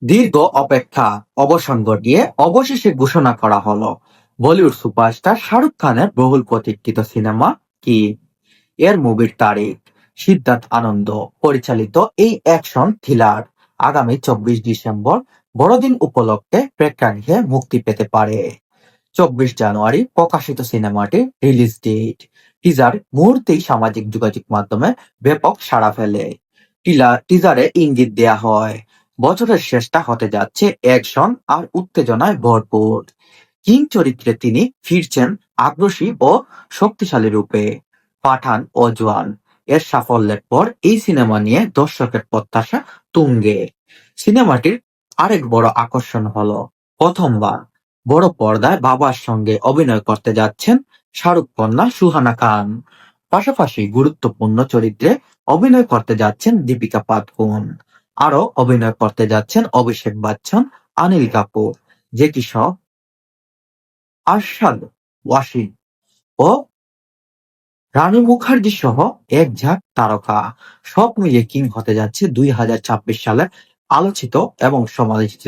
দীর্ঘ অপেক্ষা অবসান ঘটিয়ে অবশেষে ঘোষণা করা হলো বলিউড সুপারস্টার শাহরুখ খানের বহুল প্রতীক্ষিত সিনেমা কি এর মুভির তারিখ। সিদ্ধার্থ আনন্দ পরিচালিত এই অ্যাকশন থ্রিলার আগামী 24 ডিসেম্বর বড়দিন উপলক্ষে প্রেক্ষাগৃহে মুক্তি পেতে পারে। 24 জানুয়ারি প্রকাশিত সিনেমাটির রিলিজ ডেট। টিজার মুহূর্তেই সামাজিক যোগাযোগ মাধ্যমে ব্যাপক সাড়া ফেলে। টিজারে ইঙ্গিত দেয়া হয় বছরের শেষটা হতে যাচ্ছে অ্যাকশন আর উত্তেজনায় ভরপুর। কিং চরিত্রে তিনি ফিরছেন আগ্রাসী ও শক্তিশালী রূপে। পাঠান ও জওয়ান এর সাফল্যের পর এই সিনেমা নিয়ে দর্শকের প্রত্যাশা তুঙ্গে। সিনেমাটির আরেক বড় আকর্ষণ হলো প্রথমবার বড় পর্দায় বাবার সঙ্গে অভিনয় করতে যাচ্ছেন শাহরুখ কন্যা সুহানা খান। পাশাপাশি গুরুত্বপূর্ণ চরিত্রে অভিনয় করতে যাচ্ছেন দীপিকা পাদুকোণ। আরও অভিনয় করতে যাচ্ছেন অভিষেক বচ্চন, অনিল কাপুর, জ্যাকি শ্রফ, আরশাদ ওয়াসিম ও রানী মুখার্জি সহ এক ঝাঁক তারকা। সব মিলিয়ে কিং হতে যাচ্ছে 2026 সালের আলোচিত এবং সমালোচিত